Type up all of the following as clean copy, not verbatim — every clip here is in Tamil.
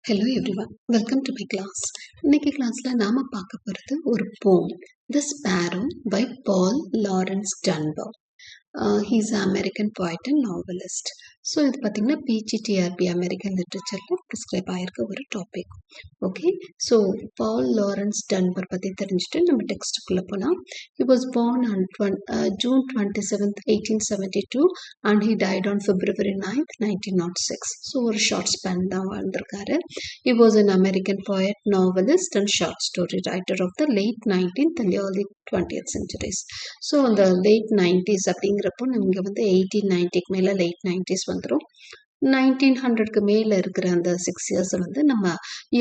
Hello everyone, welcome to my class. இன்னைக்கு கிளாஸில் நாம் பார்க்க போகிறது ஒரு poem, the sparrow by Paul Laurence Dunbar. He's American poet and novelist. So இது பார்த்திங்கன்னா பிஜிடிஆர்பி அமெரிக்கன் லிட்ரேச்சரில் ப்ரிஸ்கிரைப் ஆகிருக்க ஒரு topic. Okay, so Paul Laurence Dunbar பற்றி தெரிஞ்சுட்டு நம்ம டெக்ஸ்ட்டுக்குள்ளே போகலாம். He was born on June 27th, 1872 and he died on February 9th, 1906. So ஒரு ஷார்ட் ஸ்பேன் தான் வாழ்ந்திருக்காரு. He was an American poet, novelist and short story writer of the late 19th and early 20th centuries. So அந்த லேட் 90s அப்படிங்கிறப்போ இங்கே வந்து 1890க்கு மேலே லேட் 90s வந்துடும். 1900க்கு மேலே இருக்கிற அந்த 6 years வந்து நம்ம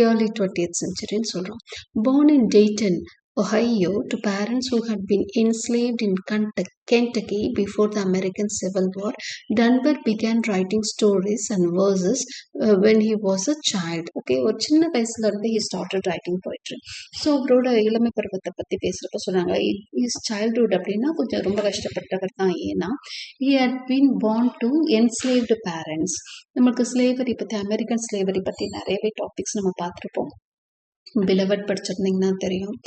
early 20th centuryன்னு சொல்கிறோம். Born in Dayton, Ohio, to parents who had been enslaved in Kentucky before the American Civil War, Dunbar began writing stories and verses when he was a child. Okay, ஒரு சின்ன வயசுல இருந்து he started writing poetry. So அவரோட இளமை பருவத்தை பற்றி பேசுகிறப்ப சொன்னாங்க, his childhood அப்படின்னா கொஞ்சம் ரொம்ப கஷ்டப்பட்டவர் தான். ஏன்னா he had been born to enslaved parents. நமக்கு ஸ்லேவரி பற்றி, அமெரிக்கன் ஸ்லேவரி பற்றி நிறையவே டாபிக்ஸ் நம்ம பார்த்துருப்போம். பிலவட் படிச்சிருந்தீங்கன்னா தெரியும்.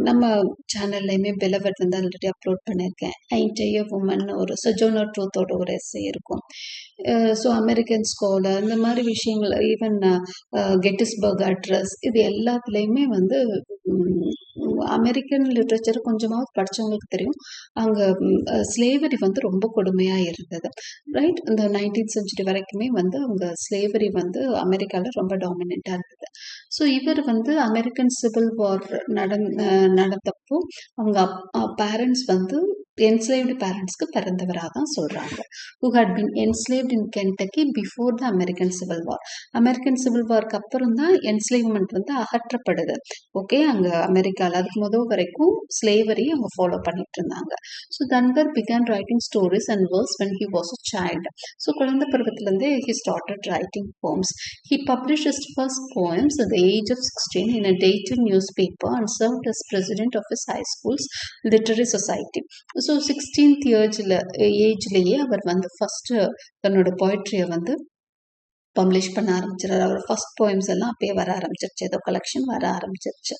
நம்ம சேனல்லையுமே பிலவட் வந்து ஆல்ரெடி அப்லோட் பண்ணியிருக்கேன். ஐன்ட் உமன் ஒரு சஜோனர் ட்ரூத்தோட ஒரு எஸ்ஸே இருக்கும். ஸோ அமெரிக்கன் ஸ்காலர் இந்த மாதிரி விஷயங்கள், ஈவன் கெட்டிஸ்பர்க் அட்ரஸ், இது எல்லாத்துலேயுமே வந்து அமெரிக்கன் லிட்ரேச்சர் கொஞ்சமாவது படித்தவங்களுக்கு தெரியும். அங்கே ஸ்லேவரி வந்து ரொம்ப கொடுமையாக இருந்தது, ரைட்? இந்த 19th century வரைக்குமே வந்து அவங்க ஸ்லேவரி வந்து அமெரிக்காவில் ரொம்ப டாமினண்ட்டாக இருந்தது. ஸோ இவர் வந்து அமெரிக்கன் சிவில் வார் நடந்தப்போ அவங்க பேரண்ட்ஸ் வந்து என்ஸ்லேவ்டு பேரண்ட்ஸ்க்கு பிறந்தவராக தான் சொல்கிறாங்க. who had been enslaved in Kentucky before the American Civil War. American civil வார்க்கு அப்புறம் தான் என்ஸ்லேவ்மெண்ட் வந்து அகற்றப்படுது. ஓகே, அங்கே அமெரிக்காவில் அதுக்கு முதல் வரைக்கும் ஸ்லேவரி அவங்க ஃபாலோ பண்ணிட்டு இருந்தாங்க. So Dunbar began writing stories and verse when he was a child. So குழந்தை பருவத்திலேருந்தே he started writing poems. He published his first poems at the age of 16 in a Dayton newspaper and served as president of his high school's literary society. So 16th ஏஜ்லேயே அவர் வந்து ஃபஸ்ட்டு தன்னோட போய்ட்ரியை வந்து பப்ளிஷ் பண்ண ஆரம்பிச்சிடாரு. அவர் ஃபஸ்ட் போயம்ஸ் எல்லாம் அப்பயே வர ஆரம்பிச்சிருச்சு, ஏதோ கலெக்ஷன் வர ஆரம்பிச்சிருச்சு.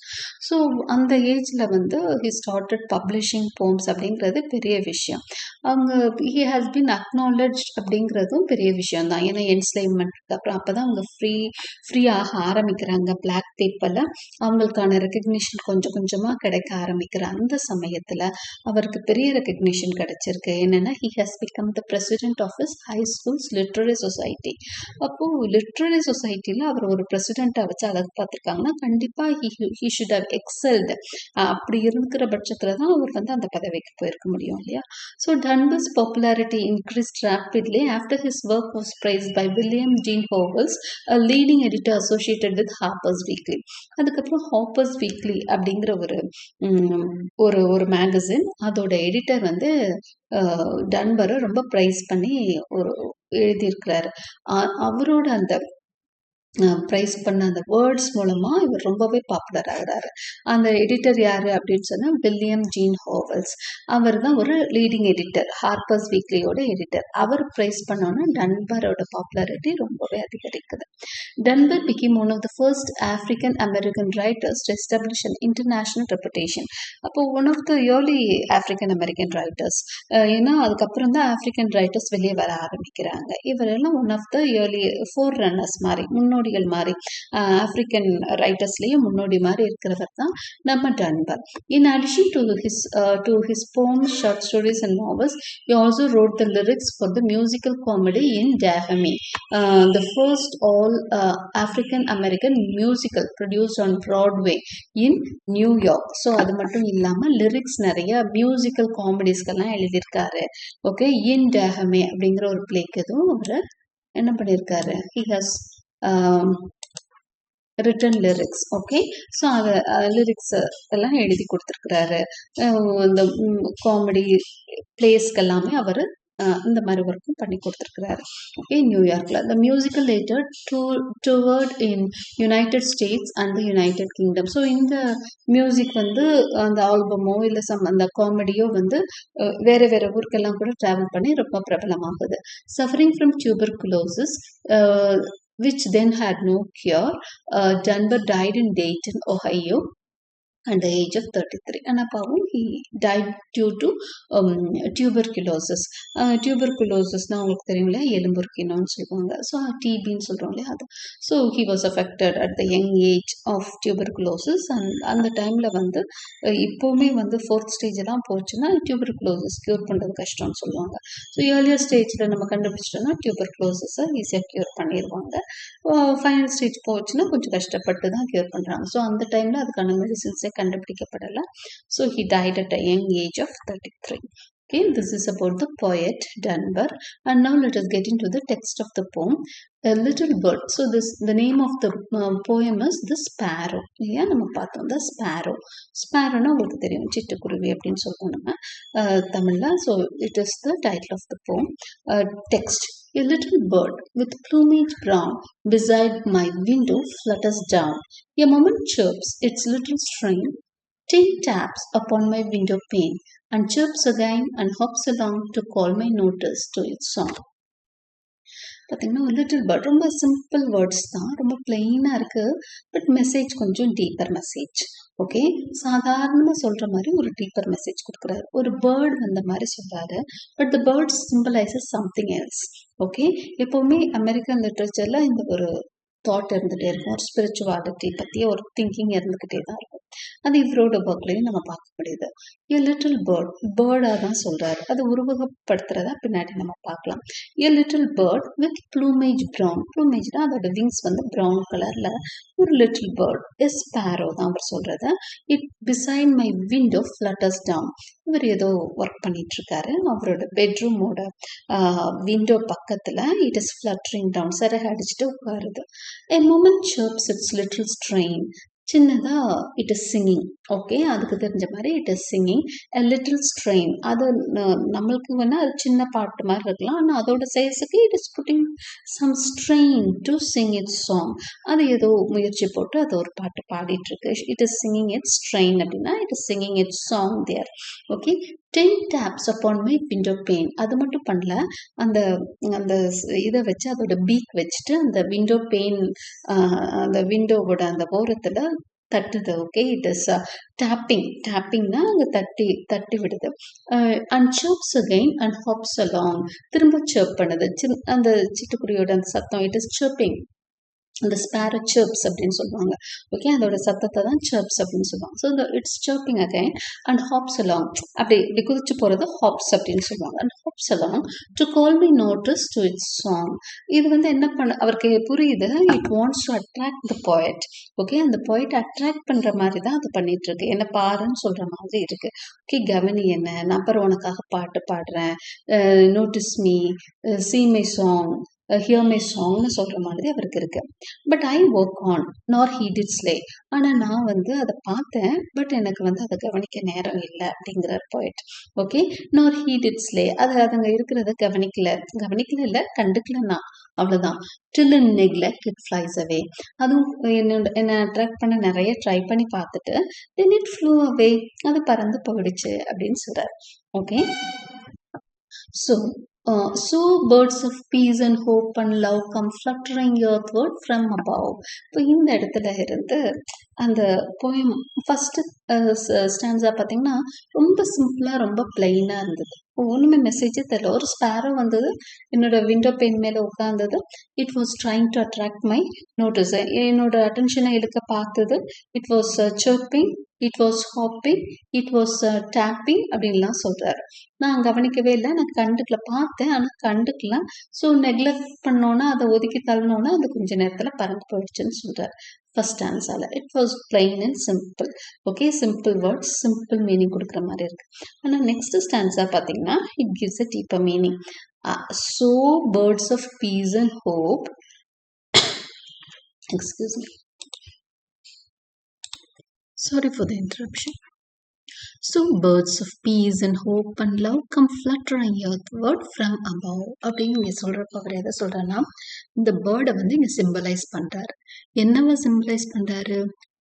ஸோ அந்த ஏஜில் வந்து ஹி ஸ்டார்டட் பப்ளிஷிங் போம்ஸ் அப்படிங்கிறது பெரிய விஷயம். அவங்க ஹி ஹாஸ் பீன் அக்னாலஜ் அப்படிங்கிறதும் பெரிய விஷயம் தான். ஏன்னா என்ஸ்லேவ்மெண்ட்டுக்கு அப்புறம் அப்போ தான் அவங்க ஃப்ரீயாக ஆரம்பிக்கிறாங்க. பிளாக் பீப்பிளில் அவங்களுக்கான ரெக்கக்னிஷன் கொஞ்சம் கொஞ்சமாக கிடைக்க ஆரம்பிக்கிற அந்த சமயத்தில் அவருக்கு பெரிய ரெக்கக்னிஷன் கிடைச்சிருக்கு. என்னென்னா he has become the president of his high schools literary society. அப்போ லிட்ரரி சொசைட்டியில் அவர் ஒரு பிரசிடெண்ட்டாக வச்சு அதை பார்த்துருக்காங்கன்னா கண்டிப்பாக ஹி ஷுட் ஹவ் எக்ஸல்டு. அப்படி இருக்கிற பட்சத்தில் தான் அவர் வந்து அந்த பதவிக்கு போயிருக்க முடியும் இல்லையா? So Dunbar's popularity increased rapidly after his work was praised by William Dean Howells, leading editor associated with Harper's Weekly. அதுக்கப்புறம் ஹார்ப்பர்ஸ் வீக்லி அப்படிங்கிற ஒரு மேகசின், அதோட எடிட்டர் வந்து டன்பரை ரொம்ப ப்ரைஸ் பண்ணி எழுதியிருக்கிறாரு. அவரோட அந்த ப்ரைஸ் பண்ண அந்த வேர்ட்ஸ் மூலமாக இவர் ரொம்பவே பாப்புலர் ஆகிறாரு. அந்த எடிட்டர் யார் அப்படின்னு சொன்னால் வில்லியம் ஜீன் ஹோவல்ஸ். அவர் தான் ஒரு லீடிங் எடிட்டர், ஹார்ப்பர்ஸ் வீக்லியோட எடிட்டர். அவர் ப்ரைஸ் பண்ணோன்னா டன்பரோட பாப்புலாரிட்டி ரொம்பவே அதிகரிக்குது. Dunbar became one of the first African American writers to establish an international reputation. அப்போ one of the early African American writers. ஏன்னா அதுக்கப்புறம் தான் ஆஃப்ரிக்கன் ரைட்டர்ஸ் வெளியே வர ஆரம்பிக்கிறாங்க. இவரெல்லாம் one of the early forerunners மாதிரி, முன்னோடிகள் மாதிரி, ஆஃப்ரிக்கன் ரைட்டர்ஸ்லேயும் முன்னோடி மாதிரி இருக்கிறவர் தான் நம்ம டன்பர். In addition to his poems, short stories and novels, he also wrote the lyrics for the musical comedy in Dahomey, the first all African American musical produced on Broadway in New York. So அது மட்டும் இல்லாமல் லிரிக்ஸ் நிறைய மியூசிக்கல் காமெடிஸ்க்கெல்லாம் எழுதியிருக்காரு. ஓகே, இன் டேஹமே அப்படிங்கிற ஒரு பிளேக்கு எதுவும் அவர் என்ன பண்ணியிருக்காரு, he has return lyrics. Okay, so அதை லிரிக்ஸ் எல்லாம் எழுதி கொடுத்துருக்குறாரு. இந்த காமெடி பிளேஸ்க்கு எல்லாமே அவர் இந்த மாதிரி ஒர்க்கும் பண்ணி கொடுத்துருக்குறாரு. ஓகே, நியூயார்க்கில் the musical later toured in United States and the United Kingdom. So இந்த மியூசிக் வந்து அந்த ஆல்பமோ இல்லை அந்த காமெடியோ வந்து வேறு வேறு ஊருக்கெல்லாம் கூட ட்ராவல் பண்ணி ரொம்ப பிரபலமாகுது. Suffering from tuberculosis, which then had no cure. Dunbar died in Dayton, Ohio, at the age of 33. And அப்பாவும் he died due to tuberculosis. Tuberculosis உங்களுக்கு தெரியும் இல்லையா, எலும்புருக்கினோன்னு சொல்லுவாங்க. ஸோ டிபின்னு சொல்கிறோம் இல்லையா அது. So he was affected at the young age of tuberculosis. அந்த டைமில் வந்து இப்போவுமே வந்து 4th ஸ்டேஜெல்லாம் போச்சுன்னா tuberculosis க்யூர் பண்ணுறது கஷ்டம்னு சொல்லுவாங்க. ஸோ ஏர்லியர் ஸ்டேஜில் நம்ம கண்டுபிடிச்சிட்டோம்னா tuberculosis-ஐ ஈஸியாக க்யூர் பண்ணிடுவாங்க. ஃபைனல் ஸ்டேஜ் போச்சுன்னா கொஞ்சம் கஷ்டப்பட்டு தான் க்யூர் பண்ணுறாங்க. ஸோ அந்த டைமில் அதுக்கான மெடிசின்ஸே கண்டுபிடிக்கப்படலை. So he died at a young age of 33. Okay, this is about the poet Dunbar. And now let us get into the text of the poem, A Little Bird. So the name of the poem is The Sparrow. Yeah, நம்ம பார்த்தோம் the Sparrow. Sparrowனா உங்களுக்கு தெரியும், சிட்டுக்குருவி அப்படின்னு சொல்லுவோம் நம்ம தமிழில். So it is the title of the poem. Text. A little bird with plumage brown beside my window flutters down. A moment chirps its little string, 10 taps upon my window pane, and chirps again and hops along to call my notice to its song. பார்த்தீங்கன்னா லிட்டில் பேர்ட் ரொம்ப சிம்பிள் வேர்ட்ஸ் தான், ரொம்ப பிளெயினாக இருக்குது. பட் மெசேஜ் கொஞ்சம் டீப்பர் மெசேஜ். ஓகே, சாதாரணமாக சொல்கிற மாதிரி ஒரு டீப்பர் மெசேஜ் கொடுக்குறாரு. ஒரு பேர்டு வந்த மாதிரி சொல்கிறாரு, but the bird symbolises something else. Okay, எப்போவுமே அமெரிக்கன் லிட்ரேச்சரில் இந்த ஒரு தாட் இருந்துகிட்டே இருக்கும், ஒரு ஸ்பிரிச்சுவாலிட்டி பற்றிய ஒரு திங்கிங் இருந்துக்கிட்டே தான் இருக்கும். அது இவரோட ஒர்க்லையும் நம்ம பார்க்க முடியுது. எ லிட்டில் பேர்ட், பேர்டாக தான் சொல்கிறாரு. அது உருவகப்படுத்துறதா பின்னாடி நம்ம பார்க்கலாம். A little bird with plumage brown. ப்ளூமேஜ்னா அதோட விங்ஸ் வந்து ப்ரௌன் கலரில் ஒரு லிட்டில் பேர்ட். எ ஸ்பேரோ தான் அவர் சொல்கிறது. It beside my window flutters down. இவர் ஏதோ ஒர்க் பண்ணிட்டு இருக்காரு, அவரோட பெட்ரூமோட விண்டோ பக்கத்தில் இட் இஸ் ஃப்ளட்டரிங் டவுன், சிறகு அடிச்சுட்டு உட்காருது. A moment chirps its little strain. சின்னதாக இட் இஸ் சிங்கிங். ஓகே, அதுக்கு தெரிஞ்ச மாதிரி it is singing a little strain. அது நம்மளுக்கு வேணால் அது சின்ன பாட்டு மாதிரி இருக்கலாம், ஆனால் அதோட சைஸுக்கு it is putting some strain to sing its song. அது ஏதோ முயற்சி போட்டு அது ஒரு பாட்டு பாடிட்டுருக்கு. It is singing its strain அப்படின்னா it is singing its song there. Okay, 10 taps upon my window pane. அது மட்டும் பண்ணல, அந்த அந்த இதை வச்சு அதோட பீக் வச்சுட்டு அந்த விண்டோ பெயின் அந்த விண்டோவோட அந்த ஓரத்தில் தட்டுது. ஓகே, இட் இஸ் டேப்பிங்னா அங்கே தட்டி விடுது. And chirps again and hops along. திரும்ப சர்ப் பண்ணுது. அந்த சிட்டுக்குருவியோட அந்த சத்தம் இட் இஸ் சர்ப்பிங். அந்த ஸ்பேரோ சர்ப்ஸ் அப்படின்னு சொல்லுவாங்க. ஓகே, அதோட சத்தத்தை தான் சர்ப்ஸ் அப்படின்னு சொல்லுவாங்க. So it's chirping again and hops along. அப்படி குதிச்சு போகிறது ஹாப்ஸ் அப்படின்னு சொல்லுவாங்க. And hops along to call my notice to its song. இது வந்து என்ன பண்ண அவருக்கு புரியுது, it wants to attract the poet. Okay, அந்த போயட் அட்ராக்ட் பண்ணுற மாதிரி தான் அது பண்ணிட்டு இருக்கு. என்ன பாருன்னு சொல்கிற மாதிரி இருக்கு. ஓகே, கவனி என்ன, நான் அப்புறம் உனக்காக பாட்டு பாடுறேன், notice me, see my song, hear my சாங்னு சொல்கிற மாதிரி அவருக்கு இருக்கு. But I work on nor he did slay. ஆனால் நான் வந்து அதை பார்த்தேன், பட் எனக்கு வந்து அதை கவனிக்க நேரம் இல்லை அப்படிங்கிறார் போயிட். ஓகே, நார் ஹீ டிட் ஸ்லே. அதுங்க இருக்கிறத கவனிக்கல இல்லை, கண்டுக்கலன்னா அவ்வளோதான். டில் இன் நெக்லெக்ட் இட் ஃப்ளைஸ் அவே. அதுவும் என்னை அட்ராக்ட் பண்ண நிறைய ட்ரை பண்ணி பார்த்துட்டு தென் இட் ஃப்ளூ அவே, அது பறந்து போயிடுச்சு அப்படின்னு சொல்கிறார். Okay, So birds of peace and hope and love come fluttering earthward from above. இப்போ இந்த இடத்துல இருந்து அந்த போயம் ஃபஸ்ட்டு ஸ்டான்ஸா பார்த்தீங்கன்னா ரொம்ப சிம்பிளாக ரொம்ப பிளெயினாக இருந்தது. ஒன்றுமே மெசேஜே தெரியல. ஒரு ஸ்பேரோ வந்தது, என்னோட விண்டோ பெயின் மேலே உட்கார்ந்தது. It was trying to attract my notice. என்னோட அட்டென்ஷனை இழுக்க பார்த்தது. It was chirping, it was hopping, it was tapping அப்படின்லாம் சொல்கிறாரு. நான் கவனிக்கவே இல்லை, நான் கண்டுக்கல, பார்த்தேன் ஆனால் கண்டுக்கல. ஸோ நெக்லெக்ட் பண்ணோன்னா, அதை ஒதுக்கி தள்ளனோன்னா அது கொஞ்சம் நேரத்தில் பறந்து போயிடுச்சுன்னு சொல்கிறார் ஃபர்ஸ்ட் ஆன்சரில். It was plain and simple. Okay, simple words simple meaning கொடுக்குற மாதிரி இருக்கு. ஆனால் நெக்ஸ்ட் ஸ்டான்ஸா பார்த்தீங்கன்னா it gives a deeper meaning. So birds of peace and hope, excuse me, sorry for the interruption. So birds of peace and hope and love come fluttering earthward from above. அப்படின்னு இங்கே சொல்கிறப்ப அவர் எதை சொல்கிறேன்னா, இந்த பேர்டை வந்து இங்கே சிம்பலைஸ் பண்ணுறாரு. என்னவா சிம்பலைஸ் பண்ணுறாரு?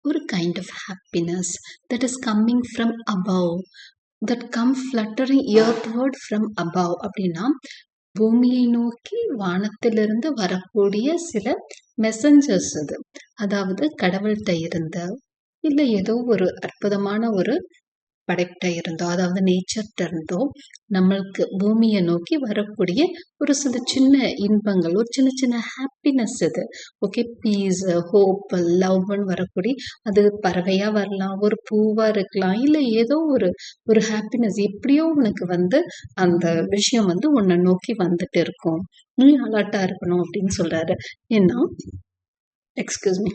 ஒரு kind of happiness that is coming from above, that come fluttering earthward from above. அப்படின்னா பூமியை நோக்கி வானத்திலிருந்து வரக்கூடிய சில மெசஞ்சர்ஸ் அது. அதாவது கடவுள்கிட்ட இருந்த, இல்லை ஏதோ ஒரு அற்புதமான ஒரு படைப்பிட்ட இருந்தோ, அதாவது நேச்சர்கிட்ட இருந்தோ நம்மளுக்கு பூமியை நோக்கி வரக்கூடிய ஒரு சில சின்ன இன்பங்கள், ஒரு சின்ன சின்ன ஹாப்பினஸ் இது. ஓகே, பீஸ், ஹோப், லவ்னு வரக்கூடிய, அது பறவையா வரலாம், ஒரு பூவா இருக்கலாம், இல்லை ஏதோ ஒரு ஒரு ஹாப்பினஸ் எப்படியோ உனக்கு அந்த விஷயம் உன்னை நோக்கி வந்துட்டு இருக்கும். நீ அலர்ட்டா இருக்கணும் அப்படின்னு சொல்றாரு. ஏன்னா, excuse me,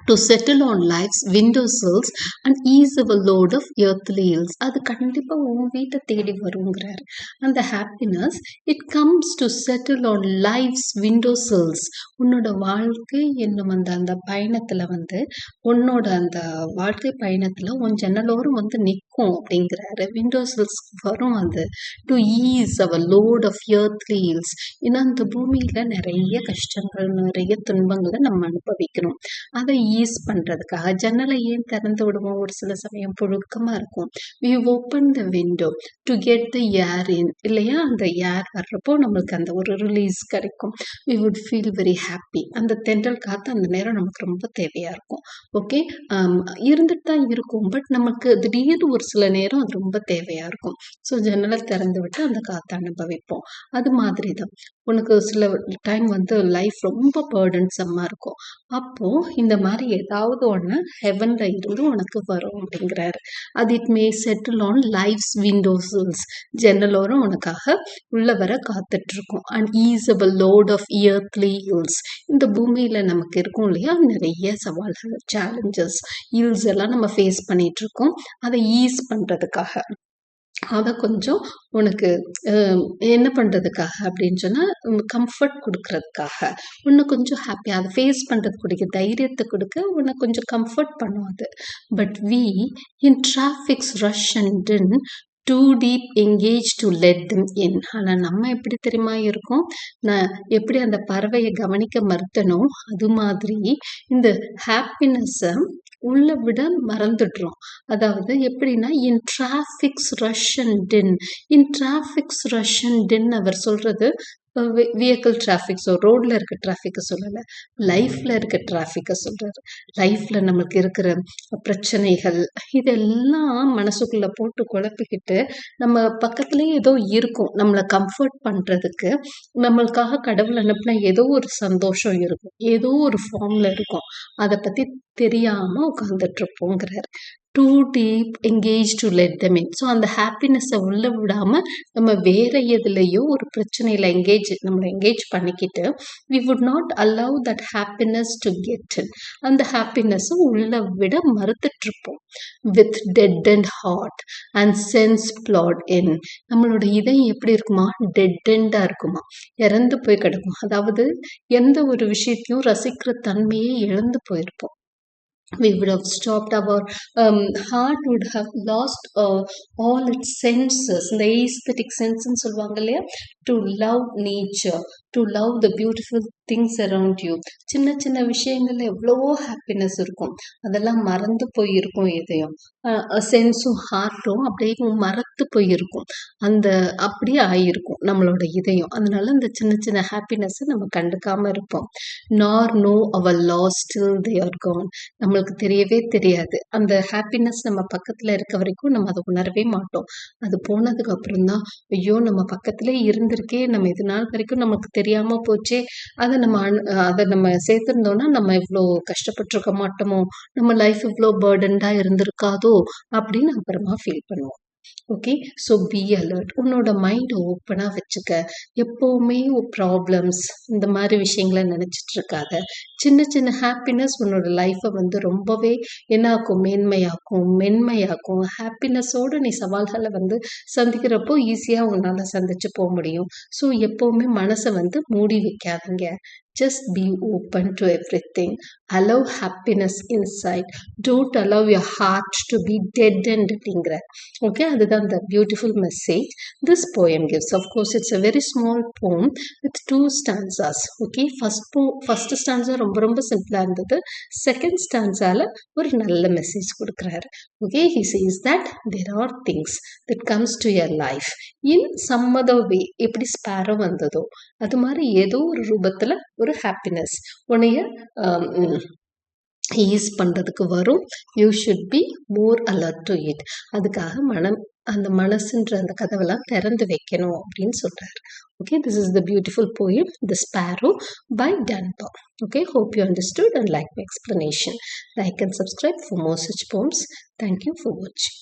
to settle on life's windowsills and ease our load of earthly ills. அது கண்டிப்பா உன் வீட்டை தேடி வருங்கிறாரு. அந்த happiness it comes to settle on life's windowsills. உன்னோட வாழ்க்கை என்னும் அந்த பயணத்துல உன்னோட அந்த வாழ்க்கை பயணத்துல உன் ஜன்னலோரும் நிற்கும் அப்படிங்கிறாரு. விண்டோசில்ஸ் வரும் அது to ease our load of earthly ills. ஏன்னா அந்த பூமியில நிறைய கஷ்டங்கள், நிறைய துன்பங்களை நம்ம அனுபவிக்கணும். அதை ஈஸ் பண்றதுக்காக ஜன்னலை ஏன் திறந்து விடுவோம்? ஒரு சில சமயம் புழுக்கமா இருக்கும். we open the window to get the air in, இல்லையா? அந்த ஏர் வர்றப்போ நம்மளுக்கு அந்த ஒரு ரிலீஸ் கிடைக்கும். we would feel very happy. அந்த தென்றல் காத்து அந்த நேரம் நமக்கு ரொம்ப தேவையா இருக்கும். ஓகே, இருந்துட்டு தான் இருக்கும், பட் நமக்கு திடீர்னு ஒரு சில நேரம் அது ரொம்ப தேவையா இருக்கும். ஸோ ஜன்னலை திறந்து விட்டு அந்த காற்றை அனுபவிப்போம். அது மாதிரி தான் உனக்கு சில டைம் லைஃப் ரொம்ப பேர்டன்ஸமாக இருக்கும். அப்போ இந்த மாதிரி ஏதாவது ஒன்று ஹெவன்ல இருந்து உனக்கு வரும் அப்படிங்கிறாரு. அது it may settle on life's windowsills. ஜன்னலோரம் உனக்காக உள்ள வர காத்துட்டு இருக்கும். And is able load of earthly hills. இந்த பூமியில நமக்கு இருக்கும் இல்லையா, நிறைய சவால்கள், சேலஞ்சஸ், ஹில்ஸ் எல்லாம் நம்ம ஃபேஸ் பண்ணிட்டு இருக்கோம். அதை ஈஸ் பண்றதுக்காக, அதை கொஞ்சம் உனக்கு என்ன பண்ணுறதுக்காக அப்படின்னு சொன்னால் கம்ஃபர்ட் கொடுக்கறதுக்காக, உன்னை கொஞ்சம் ஹாப்பியாக அதை ஃபேஸ் பண்ணுறதுக்குரிய தைரியத்தை கொடுக்க உன்னை கொஞ்சம் கம்ஃபர்ட் பண்ணும் அது. But we in traffic's rush and in too deep engage to let them in. ஆனால் நம்ம எப்படி தெரியுமா இருக்கோம்? நான் எப்படி அந்த பறவையை கவனிக்க மறுத்தனோ அது மாதிரி இந்த ஹாப்பினஸ்ஸை உள்ள விட மறந்துடுறோம். அதாவது எப்படின்னா, in traffic's rush and din, in traffic's rush and din அவர் சொல்றது வெஹிக்கிள் டிராஃபிக். ஸோ ரோட்ல இருக்க டிராஃபிக்கை சொல்லலை, லைஃப்ல இருக்க டிராஃபிக்கை சொல்றாரு. லைஃப்ல நம்மளுக்கு இருக்கிற பிரச்சனைகள் இதெல்லாம் மனசுக்குள்ள போட்டு குழப்பிக்கிட்டு நம்ம பக்கத்துலேயே ஏதோ இருக்கும் நம்மளை கம்ஃபர்ட் பண்றதுக்கு. நம்மளுக்காக கடவுள் அனுப்பின ஏதோ ஒரு சந்தோஷம் இருக்கும், ஏதோ ஒரு ஃபார்ம்ல இருக்கும். அதை பத்தி தெரியாம உட்கார்ந்துட்டு இருப்போங்கிறார். Too deep engage to let them in. So அந்த ஹாப்பினஸை உள்ள விடாம நம்ம வேற எதுலையோ ஒரு பிரச்சனையில நம்மளை எங்கேஜ் பண்ணிக்கிட்டு we would not allow that happiness to get in. அந்த ஹாப்பினஸை உள்ள விட மறுத்துட்டு இருப்போம். with deadened heart and sense plowed in. நம்மளோட இதயம் எப்படி இருக்குமா? டெட்டெண்டா இருக்குமா, இறந்து போய் கிடக்கும். அதாவது எந்த ஒரு விஷயத்தையும் ரசிக்கிற தன்மையே இழந்து போயிருப்போம். We would have stopped, our heart would have lost all its senses. இந்த aesthetic sense ன்னு சொல்லுவாங்க இல்லையா, to love nature, to love the beautiful things around you. சின்ன சின்ன விஷயங்கள்ல எவ்வளவோ ஹாப்பினஸ் இருக்கும், அதெல்லாம் மறந்து போயிருக்கும். இதயம் சென்ஸும் ஹார்ட்டும் அப்படியே மறத்து போயிருக்கும். அந்த அப்படியே ஆயிருக்கும் நம்மளோட இதயம். அதனால அந்த சின்ன சின்ன ஹாப்பினஸ்ஸை நம்ம கண்டுக்காம இருப்போம். Nor know our loss till they are gone. நம்மளுக்கு தெரியவே தெரியாது. அந்த ஹாப்பினஸ் நம்ம பக்கத்துல இருக்க வரைக்கும் நம்ம அதை உணரவே மாட்டோம். அது போனதுக்கு அப்புறம் தான், ஐயோ நம்ம பக்கத்திலே இருந்திருக்கே, நம்ம இது நாள் வரைக்கும் நமக்கு தெரியாம போச்சே, அதை நம்ம சேர்த்திருந்தோம்னா நம்ம இவ்வளோ கஷ்டப்பட்டிருக்க மாட்டோமோ, நம்ம லைஃப் இவ்வளோ பேர்டன்டா இருந்திருக்காதோ அப்படின்னு அப்புறமா ஃபீல் பண்ணுவோம். Okay, so be alert. உன்னோட மைண்டை ஓப்பனாக வச்சுக்க. எப்போவுமே ப்ராப்ளம்ஸ் இந்த மாதிரி விஷயங்களை நினச்சிட்டு இருக்காத. சின்ன சின்ன ஹாப்பினஸ் உன்னோட லைஃப்பை ரொம்பவே என்னாக்கும், மென்மையாக்கும். ஹாப்பினஸோடு நீ சவால்களை சந்திக்கிறப்போ ஈஸியாக உன்னால் சந்திச்சு போக முடியும். ஸோ எப்போவுமே மனசை மூடி வைக்காதீங்க. Just be open to everything. Allow happiness inside. Don't allow your heart to be deadened. Okay, அதுதான் the beautiful message this poem gives. Of course, it's a very small poem with 2 stanzas. Okay, first stanza ரொம்ப சிம்பிளா இருந்தது. செகண்ட் ஸ்டான்ஸால ஒரு நல்ல மெசேஜ் கொடுக்குறாரு. Okay, he says that there are things that comes to your life in some other way. எப்படி ஸ்பாரோ வந்ததோ அது மாதிரி ஏதோ ஒரு ரூபத்துல ஒரு ஹாப்பினஸ் உன்னைய ஈஸ் பண்ணுறதுக்கு வரும். You should be more alert to it. அதுக்காக அந்த மனசுன்ற அந்த கதவெல்லாம் திறந்து வைக்கணும் அப்படின்னு சொல்கிறார். Okay, this is the beautiful poem the sparrow by Dunbar. Okay, hope you understood and like my explanation. Like and subscribe for more such poems. Thank you for watching.